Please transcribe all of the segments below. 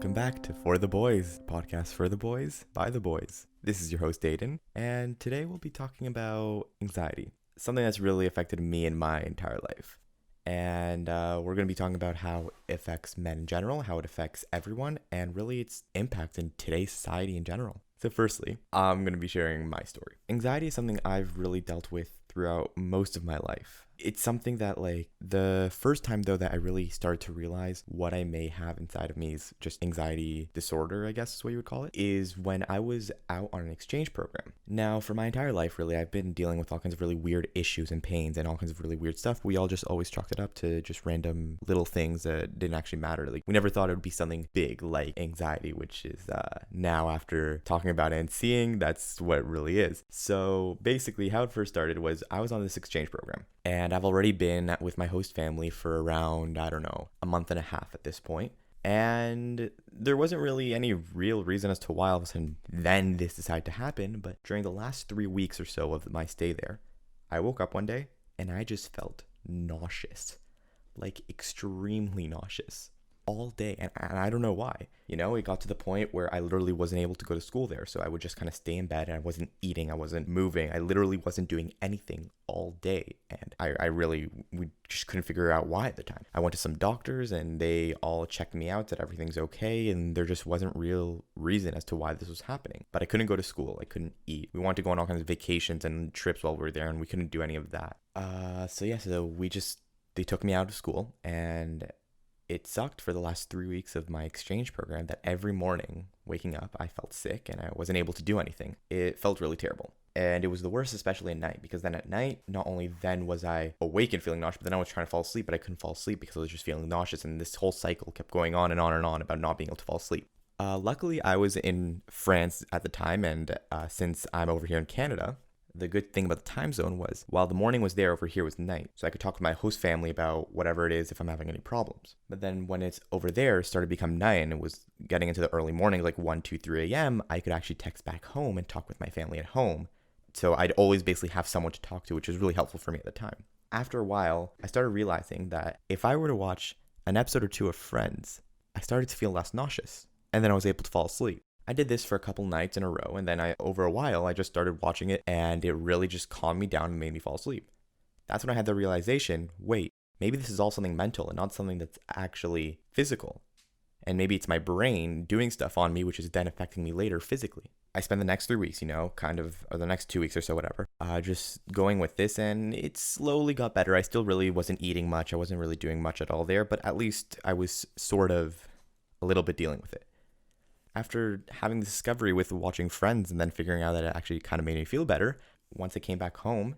Welcome back to For the Boys, podcast for the boys, by the boys. This is your host, Aidan, and today we'll be talking about anxiety, something that's really affected me in my entire life. And we're going to be talking about how it affects men in general, how it affects everyone, and really its impact in today's society in general. So firstly, I'm going to be sharing my story. Anxiety is something I've really dealt with throughout most of my life. It's something that the first time though that I really started to realize what I may have inside of me is just anxiety disorder, I guess is what you would call it, is when I was out on an exchange program. Now for my entire life really, I've been dealing with all kinds of really weird issues and pains and all kinds of really weird stuff. We all just always chalked it up to just random little things that didn't actually matter. Like we never thought it would be something big like anxiety, which is now after talking about it and seeing, that's what it really is. So basically how it first started was I was on this exchange program. And I've already been with my host family for around, a month and a half at this point. And there wasn't really any real reason as to why all of a sudden then this decided to happen. But during the last 3 weeks or so of my stay there, I woke up one day and I just felt nauseous, like extremely nauseous all day. And I don't know why. It got to the point where I literally wasn't able to go to school there. So I would just kind of stay in bed and I wasn't eating. I wasn't moving. I literally wasn't doing anything all day. And we just couldn't figure out why at the time. I went to some doctors and they all checked me out, said everything's okay. And there just wasn't real reason as to why this was happening. But I couldn't go to school. I couldn't eat. We wanted to go on all kinds of vacations and trips while we were there and we couldn't do any of that. They took me out of school and it sucked for the last 3 weeks of my exchange program that every morning waking up, I felt sick and I wasn't able to do anything. It felt really terrible. And it was the worst, especially at night, because then at night, not only then was I awake and feeling nauseous, but then I was trying to fall asleep, but I couldn't fall asleep because I was just feeling nauseous. And this whole cycle kept going on and on and on about not being able to fall asleep. Luckily, I was in France at the time. And since I'm over here in Canada, the good thing about the time zone was while the morning was there, over here was night. So I could talk with my host family about whatever it is if I'm having any problems. But then when it's over there, it started to become night and it was getting into the early morning, like 1, 2, 3 a.m., I could actually text back home and talk with my family at home. So I'd always basically have someone to talk to, which was really helpful for me at the time. After a while, I started realizing that if I were to watch an episode or two of Friends, I started to feel less nauseous. And then I was able to fall asleep. I did this for a couple nights in a row, and then over a while, I just started watching it, and it really just calmed me down and made me fall asleep. That's when I had the realization, wait, maybe this is all something mental and not something that's actually physical. And maybe it's my brain doing stuff on me, which is then affecting me later physically. I spent the next 3 weeks, or the next 2 weeks or so, whatever, just going with this, and it slowly got better. I still really wasn't eating much. I wasn't really doing much at all there, but at least I was sort of a little bit dealing with it. After having the discovery with watching Friends and then figuring out that it actually kind of made me feel better, once I came back home,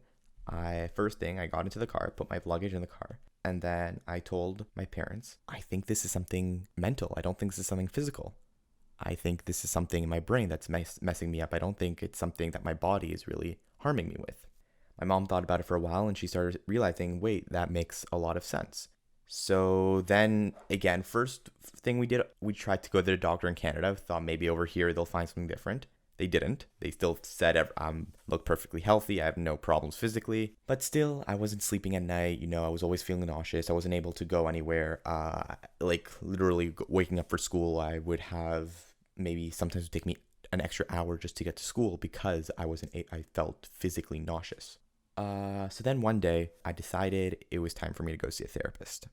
first thing, I got into the car, put my luggage in the car, and then I told my parents, I think this is something mental. I don't think this is something physical. I think this is something in my brain that's messing me up. I don't think it's something that my body is really harming me with. My mom thought about it for a while and she started realizing, wait, that makes a lot of sense. So then again, first thing we did, we tried to go to the doctor in Canada. Thought maybe over here they'll find something different. They didn't. They still said look perfectly healthy. I have no problems physically. But still, I wasn't sleeping at night. I was always feeling nauseous. I wasn't able to go anywhere. Literally waking up for school, I would have maybe sometimes it would take me an extra hour just to get to school because I felt physically nauseous. So then one day I decided it was time for me to go see a therapist.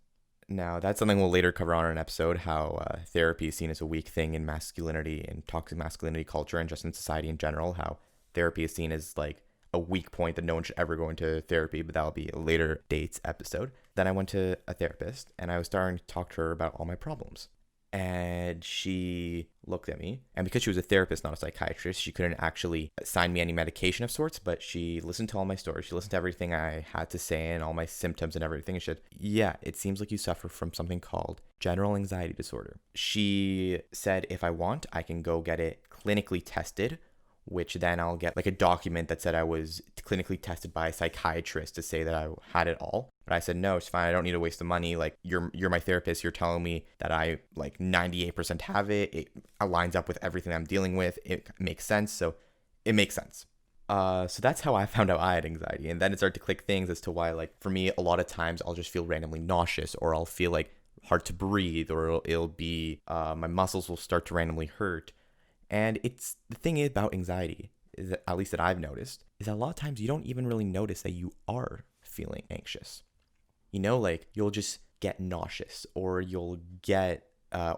Now, that's something we'll later cover on an episode, how therapy is seen as a weak thing in masculinity and toxic masculinity culture and just in society in general, how therapy is seen as like a weak point that no one should ever go into therapy, but that'll be a later dates episode. Then I went to a therapist and I was starting to talk to her about all my problems. And she looked at me, and because she was a therapist, not a psychiatrist, she couldn't actually assign me any medication of sorts, but she listened to all my stories. She listened to everything I had to say and all my symptoms and everything. And she said, yeah, it seems like you suffer from something called general anxiety disorder. She said, if I want, I can go get it clinically tested, which then I'll get like a document that said I was clinically tested by a psychiatrist to say that I had it all. But I said, no, it's fine. I don't need to waste the money. Like, you're my therapist. You're telling me that I 98% have it. It aligns up with everything I'm dealing with. It makes sense. So it makes sense. So that's how I found out I had anxiety. And then it started to click things as to why, for me, a lot of times I'll just feel randomly nauseous, or I'll feel like hard to breathe, or it'll be my muscles will start to randomly hurt. And it's the thing about anxiety is that, at least that I've noticed, is that a lot of times you don't even really notice that you are feeling anxious. Like you'll just get nauseous, or you'll get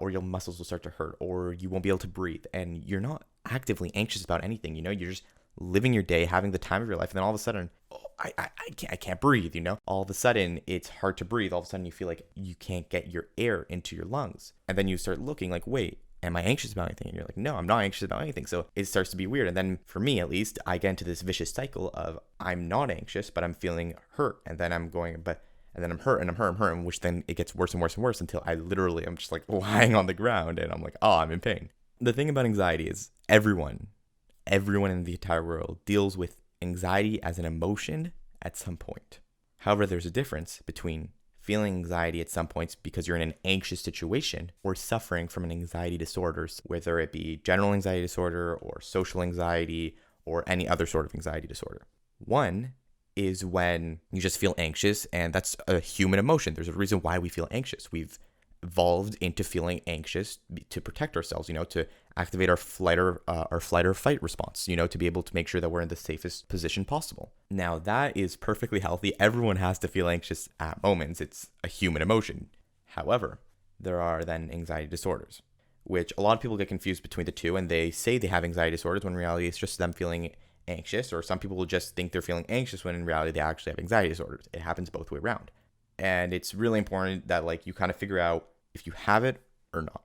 or your muscles will start to hurt, or you won't be able to breathe, and you're not actively anxious about anything. You're just living your day, having the time of your life, and then all of a sudden, I can't breathe. All of a sudden it's hard to breathe. All of a sudden you feel like you can't get your air into your lungs, and then you start looking like, wait, am I anxious about anything? And you're like, no, I'm not anxious about anything. So it starts to be weird. And then for me, at least, I get into this vicious cycle of I'm not anxious, but I'm feeling hurt. And then I'm hurt and I'm hurt, which then it gets worse and worse and worse until I'm just like lying on the ground and I'm like, oh, I'm in pain. The thing about anxiety is everyone in the entire world deals with anxiety as an emotion at some point. However, there's a difference between feeling anxiety at some points because you're in an anxious situation, or suffering from an anxiety disorder, whether it be general anxiety disorder or social anxiety or any other sort of anxiety disorder. One is when you just feel anxious, and that's a human emotion. There's a reason why we feel anxious. We've evolved into feeling anxious to protect ourselves, to activate our flight or fight response, to be able to make sure that we're in the safest position possible. Now, that is perfectly healthy. Everyone has to feel anxious at moments. It's a human emotion. However, there are then anxiety disorders, which a lot of people get confused between the two, and they say they have anxiety disorders when in reality it's just them feeling anxious, or some people will just think they're feeling anxious when in reality they actually have anxiety disorders. It happens both way around. And it's really important that you kind of figure out if you have it or not.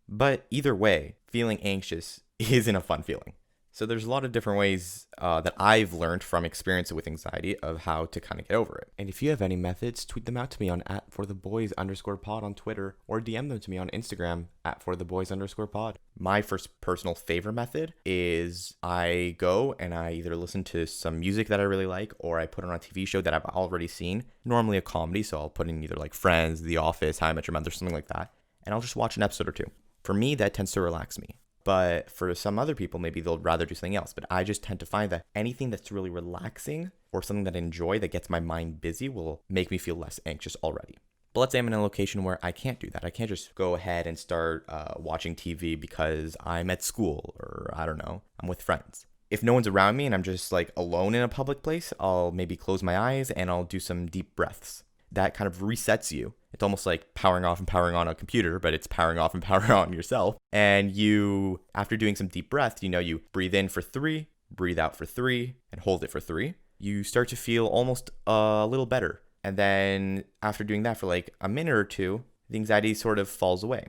But either way, feeling anxious isn't a fun feeling. So there's a lot of different ways that I've learned from experience with anxiety of how to kind of get over it. And if you have any methods, tweet them out to me on @fortheboys_pod on Twitter, or DM them to me on Instagram @fortheboys_pod. My first personal favorite method is I go and I either listen to some music that I really like, or I put on a TV show that I've already seen, normally a comedy. So I'll put in either like Friends, The Office, How I Met Your Mother, something like that. And I'll just watch an episode or two. For me, that tends to relax me. But for some other people, maybe they'll rather do something else. But I just tend to find that anything that's really relaxing or something that I enjoy that gets my mind busy will make me feel less anxious already. But let's say I'm in a location where I can't do that. I can't just go ahead and start watching TV because I'm at school, or I don't know, I'm with friends. If no one's around me and I'm just alone in a public place, I'll maybe close my eyes and I'll do some deep breaths. That kind of resets you. It's almost like powering off and powering on a computer, but it's powering off and powering on yourself. And you, after doing some deep breaths, you breathe in for 3, breathe out for 3, and hold it for 3. You start to feel almost a little better. And then after doing that for a minute or two, the anxiety sort of falls away.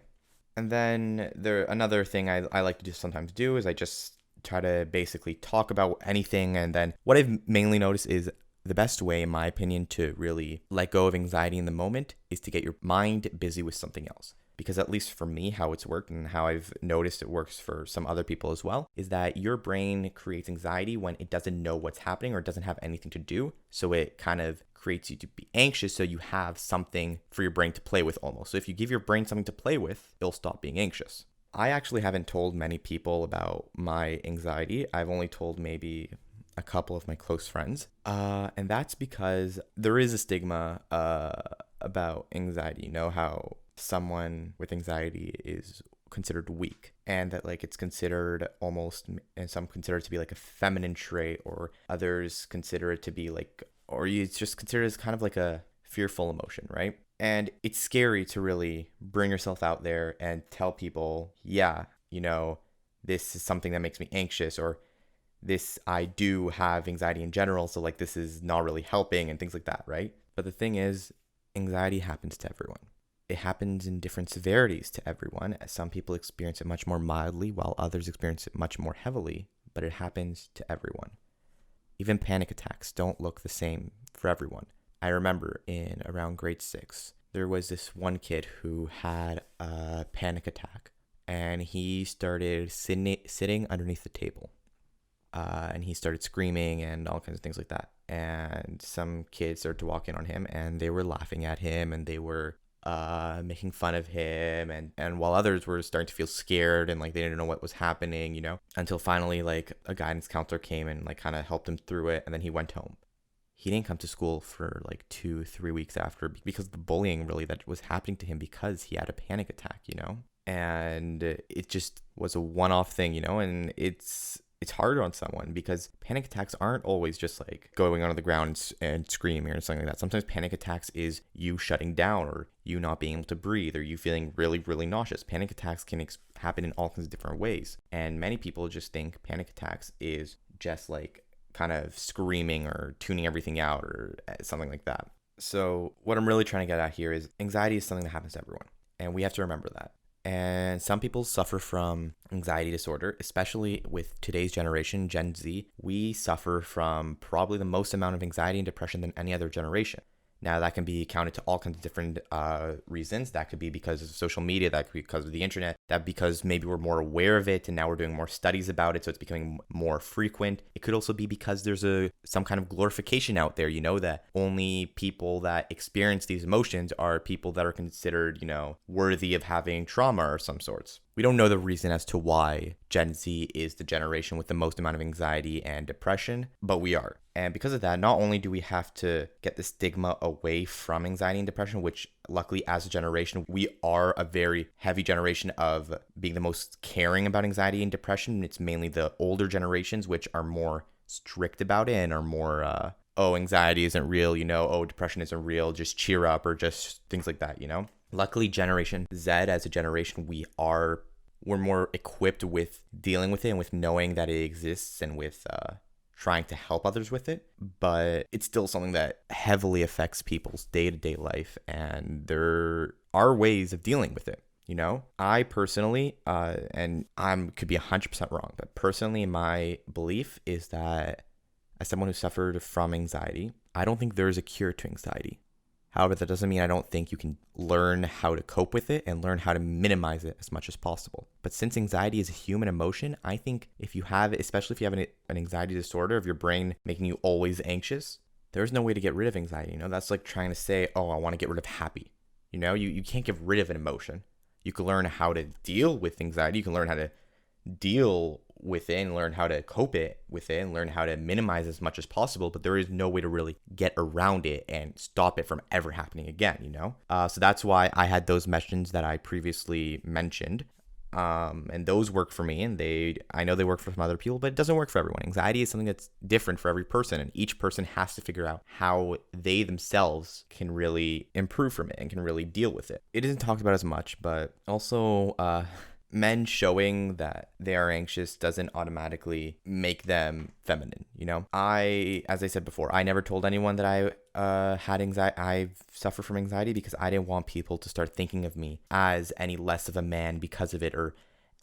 And then another thing I like to sometimes do is I just try to basically talk about anything. And then what I've mainly noticed is the best way, in my opinion, to really let go of anxiety in the moment is to get your mind busy with something else. Because at least for me, how it's worked and how I've noticed it works for some other people as well, is that your brain creates anxiety when it doesn't know what's happening or doesn't have anything to do. So it kind of creates you to be anxious, so you have something for your brain to play with almost. So if you give your brain something to play with, it'll stop being anxious. I actually haven't told many people about my anxiety. I've only told maybe a couple of my close friends. And that's because there is a stigma about anxiety. How someone with anxiety is considered weak, and that it's considered almost, and some consider it to be a feminine trait, or others consider it to be or it's just considered as kind of a fearful emotion, right? And it's scary to really bring yourself out there and tell people, yeah, this is something that makes me anxious, or this, I do have anxiety in general, so this is not really helping, and things like that, right? But the thing is, anxiety happens to everyone. It happens in different severities to everyone, as some people experience it much more mildly, while others experience it much more heavily, but it happens to everyone. Even panic attacks don't look the same for everyone. I remember in around grade 6, there was this one kid who had a panic attack, and he started sitting underneath the table. And he started screaming and all kinds of things like that. And some kids started to walk in on him, and they were laughing at him, and they were making fun of him. And while others were starting to feel scared and they didn't know what was happening, until finally a guidance counselor came and kind of helped him through it. And then he went home. he didn't come to school for like 2-3 weeks after because of the bullying really that was happening to him because he had a panic attack, and it just was a one-off thing, and it's harder on someone because panic attacks aren't always just like going onto the ground and screaming or something like that. Sometimes panic attacks is you shutting down or you not being able to breathe or you feeling really, really nauseous. Panic attacks can happen in all kinds of different ways. And many people just think panic attacks is just like kind of screaming or tuning everything out or something like that. So what I'm really trying to get at here is anxiety is something that happens to everyone. And we have to remember that. And some people suffer from anxiety disorder, especially with today's generation, Gen Z. We suffer from probably the most amount of anxiety and depression than any other generation. Now, that can be accounted to all kinds of different reasons. That could be because of social media. That could be because of the internet. That because maybe we're more aware of it and now we're doing more studies about it, so it's becoming more frequent. It could also be because there's some kind of glorification out there, that only people that experience these emotions are people that are considered, worthy of having trauma or some sorts. We don't know the reason as to why Gen Z is the generation with the most amount of anxiety and depression, but we are. And because of that, not only do we have to get the stigma away from anxiety and depression, which luckily as a generation, we are a very heavy generation of being the most caring about anxiety and depression. It's mainly the older generations, which are more strict about it and are more, anxiety isn't real, depression isn't real, just cheer up or just things like that, Luckily, Generation Z as a generation, we're more equipped with dealing with it and with knowing that it exists and with trying to help others with it. But it's still something that heavily affects people's day-to-day life, and there are ways of dealing with it. I personally, and I could be 100% wrong, but personally, my belief is that as someone who suffered from anxiety, I don't think there is a cure to anxiety. However, that doesn't mean I don't think you can learn how to cope with it and learn how to minimize it as much as possible. But since anxiety is a human emotion, I think if you have it, especially if you have an anxiety disorder of your brain making you always anxious, there's no way to get rid of anxiety. That's like trying to say, I want to get rid of happy. You can't get rid of an emotion. You can learn how to deal with anxiety. You can learn how to deal with it and learn how to cope with it and learn how to minimize as much as possible, but there is no way to really get around it and stop it from ever happening again, So that's why I had those measures that I previously mentioned, and those work for me, and I know they work for some other people, but it doesn't work for everyone. Anxiety is something that's different for every person, and each person has to figure out how they themselves can really improve from it and can really deal with it. It isn't talked about as much, but also men showing that they are anxious doesn't automatically make them feminine, as I said before, I never told anyone that I had anxiety. I suffer from anxiety because I didn't want people to start thinking of me as any less of a man because of it, or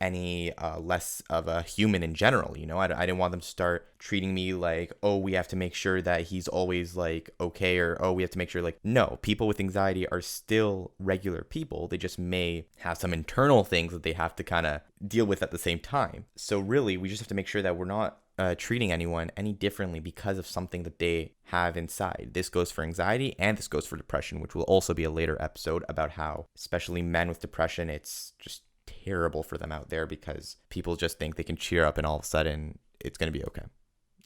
any less of a human in general. I didn't want them to start treating me like, we have to make sure that he's always like okay, or we have to make sure, like, no, people with anxiety are still regular people. They just may have some internal things that they have to kind of deal with at the same time. So really, we just have to make sure that we're not treating anyone any differently because of something that they have inside. This goes for anxiety and this goes for depression, which will also be a later episode about how, especially men with depression, it's just terrible for them out there because people just think they can cheer up and all of a sudden it's going to be okay.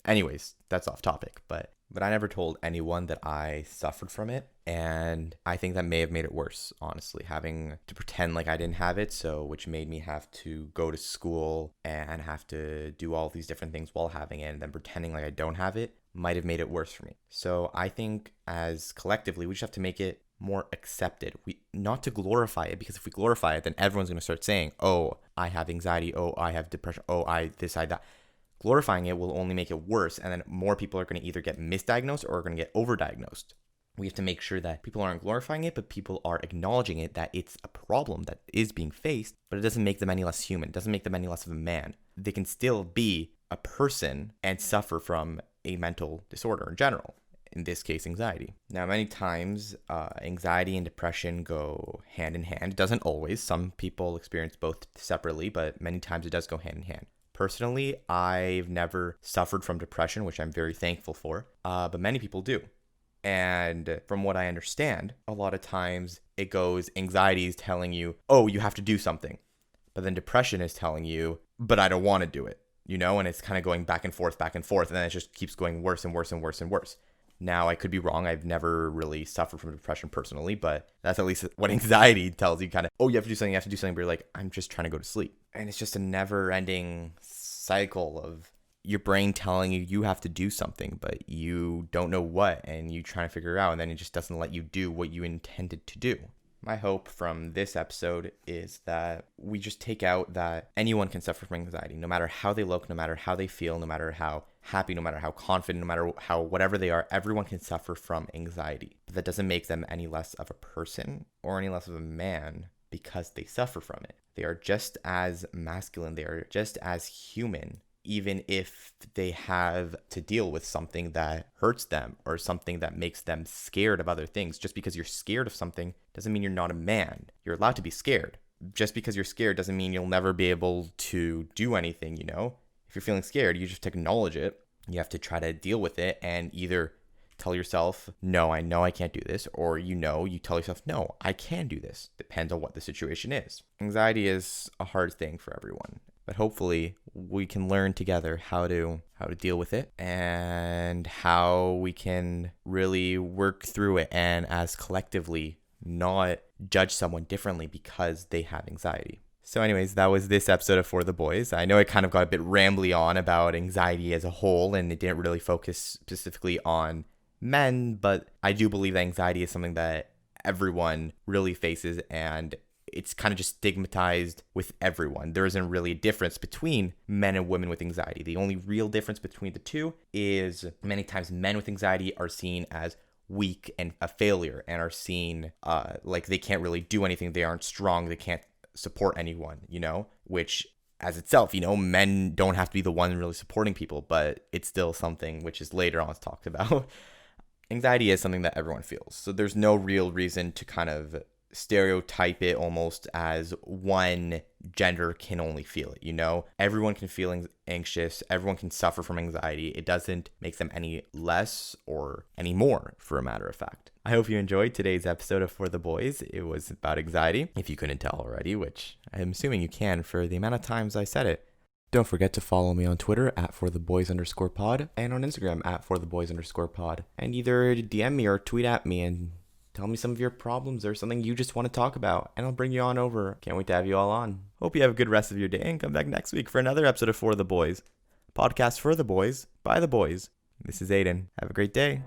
Anyways, that's off topic, but I never told anyone that I suffered from it, and I think that may have made it worse, honestly, having to pretend like I didn't have it, which made me have to go to school and have to do all these different things while having it, and then pretending like I don't have it might have made it worse for me. So I think as collectively, we just have to make it more accepted. Not to glorify it, because if we glorify it, then everyone's going to start saying, I have anxiety, I have depression, I that. Glorifying it will only make it worse, and then more people are going to either get misdiagnosed or are going to get overdiagnosed. We have to make sure that people aren't glorifying it, but people are acknowledging it, that it's a problem that is being faced, but it doesn't make them any less human. It doesn't make them any less of a man. They can still be a person and suffer from a mental disorder in general. In this case, anxiety. Now, many times, anxiety and depression go hand in hand. It doesn't always. Some people experience both separately, but many times it does go hand in hand. Personally, I've never suffered from depression, which I'm very thankful for, but many people do. And from what I understand, a lot of times it goes, anxiety is telling you, you have to do something. But then depression is telling you, but I don't want to do it, and it's kind of going back and forth, and then it just keeps going worse and worse and worse and worse. Now, I could be wrong. I've never really suffered from depression personally, but that's at least what anxiety tells you, kind of, oh, you have to do something, you have to do something, but you're like, I'm just trying to go to sleep. And it's just a never-ending cycle of your brain telling you you have to do something, but you don't know what, and you try to figure it out, and then it just doesn't let you do what you intended to do. My hope from this episode is that we just take out that anyone can suffer from anxiety, no matter how they look, no matter how they feel, no matter how happy, no matter how confident, no matter how whatever they are, everyone can suffer from anxiety. But that doesn't make them any less of a person or any less of a man because they suffer from it. They are just as masculine, they are just as human, even if they have to deal with something that hurts them or something that makes them scared of other things. Just because you're scared of something doesn't mean you're not a man. You're allowed to be scared. Just because you're scared doesn't mean you'll never be able to do anything, you know? If you're feeling scared, you just acknowledge it. You have to try to deal with it and either tell yourself, no, I know I can't do this, or you tell yourself, no, I can do this. Depends on what the situation is. Anxiety is a hard thing for everyone. But hopefully we can learn together how to deal with it and how we can really work through it and as collectively not judge someone differently because they have anxiety. So anyways, that was this episode of For the Boys. I know I kind of got a bit rambly on about anxiety as a whole, and it didn't really focus specifically on men, but I do believe that anxiety is something that everyone really faces, and it's kind of just stigmatized with everyone. There isn't really a difference between men and women with anxiety. The only real difference between the two is many times men with anxiety are seen as weak and a failure and are seen like they can't really do anything. They aren't strong. They can't support anyone, which as itself, men don't have to be the one really supporting people, but it's still something which is later on talked about. Anxiety is something that everyone feels. So there's no real reason to kind of stereotype it almost as one gender can only feel it. Everyone can feel anxious, everyone can suffer from anxiety. It doesn't make them any less or any more, for a matter of fact. I hope you enjoyed today's episode of For the Boys. It was about anxiety, if you couldn't tell already, which I'm assuming you can for the amount of times I said it. Don't forget to follow me on Twitter at @fortheboys_pod and on Instagram at @fortheboys_pod, and either DM me or tweet at me and tell me some of your problems or something you just want to talk about, and I'll bring you on over. Can't wait to have you all on. Hope you have a good rest of your day, and come back next week for another episode of For the Boys. Podcast for the boys, by the boys. This is Aidan. Have a great day.